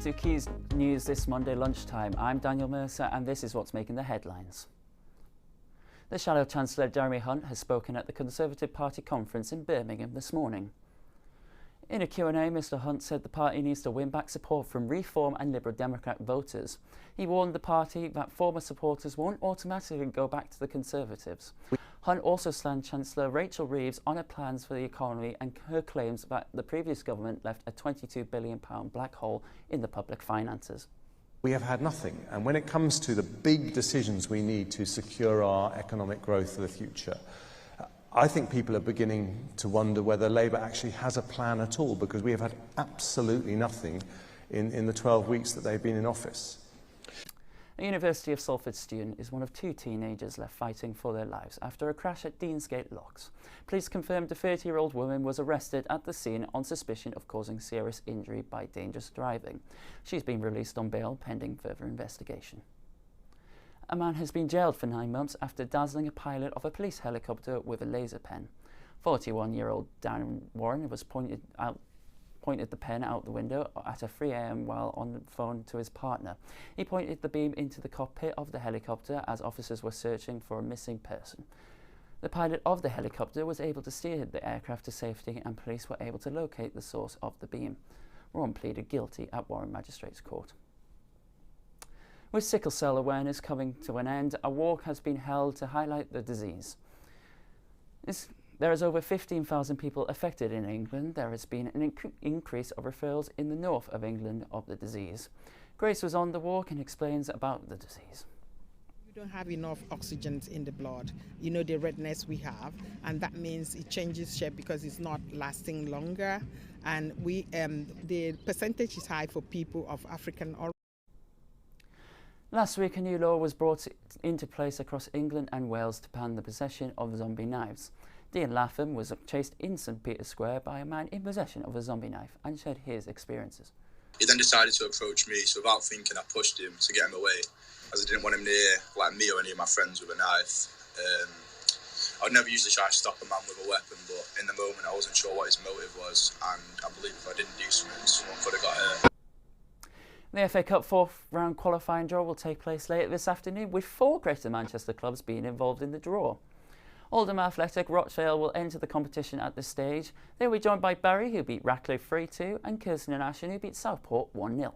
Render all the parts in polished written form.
to Quays News this Monday lunchtime. I'm Daniel Mercer and this is what's making the headlines. The Shadow Chancellor Jeremy Hunt has spoken at the Conservative Party conference in Birmingham this morning. In a Q&A, Mr Hunt said the party needs to win back support from Reform and Liberal Democrat voters. He warned the party that former supporters won't automatically go back to the Conservatives. Hunt also slammed Chancellor Rachel Reeves on her plans for the economy and her claims that the previous government left a £22 billion black hole in the public finances. We have had nothing, and when it comes to the big decisions we need to secure our economic growth for the future, I think people are beginning to wonder whether Labour actually has a plan at all, because we have had absolutely nothing in the 12 weeks that they've been in office. A University of Salford student is one of two teenagers left fighting for their lives after a crash at Deansgate Locks. Police confirmed a 30-year-old woman was arrested at the scene on suspicion of causing serious injury by dangerous driving. She's been released on bail pending further investigation. A man has been jailed for 9 months after dazzling a pilot of a police helicopter with a laser pen. 41-year-old Darren Warren was pointed the pen out the window at 3 a.m. while on the phone to his partner. He pointed the beam into the cockpit of the helicopter as officers were searching for a missing person. The pilot of the helicopter was able to steer the aircraft to safety and police were able to locate the source of the beam. Warren pleaded guilty at Warren Magistrates Court. With sickle cell awareness coming to an end, a walk has been held to highlight the disease. There is over 15,000 people affected in England. There has been an increase of referrals in the north of England of the disease. Grace was on the walk and explains about the disease. We don't have enough oxygen in the blood. You know the redness we have, and that means it changes shape because it's not lasting longer. And the percentage is high for people of African origin. Last week, a new law was brought into place across England and Wales to ban the possession of zombie knives. Dean Latham was chased in St Peter's Square by a man in possession of a zombie knife and shared his experiences. He then decided to approach me, so without thinking I pushed him to get him away, as I didn't want him near me or any of my friends with a knife. I would never usually try to stop a man with a weapon, but in the moment I wasn't sure what his motive was, and I believe if I didn't do something, someone could have got hurt. The FA Cup fourth round qualifying draw will take place later this afternoon, with 4 Greater Manchester clubs being involved in the draw. Oldham Athletic Rochdale will enter the competition at this stage. They will be joined by Bury, who beat Ratcliffe 3-2, and Kirsten and Ashton, who beat Southport 1-0.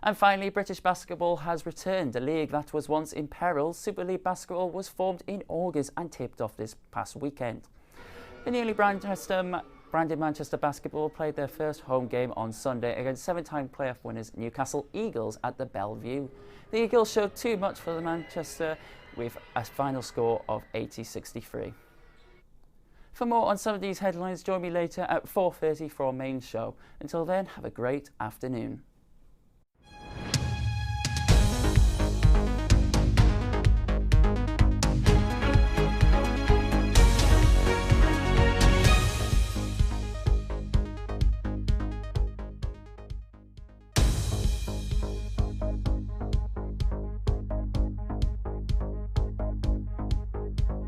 And finally, British basketball has returned. A league that was once in peril, Super League Basketball, was formed in August and tipped off this past weekend. The newly branded Manchester Basketball played their first home game on Sunday against 7-time playoff winners Newcastle Eagles at the Bellevue. The Eagles showed too much for the Manchester with a final score of 80-63. For more on some of these headlines, join me later at 4:30 for our main show. Until then, have a great afternoon.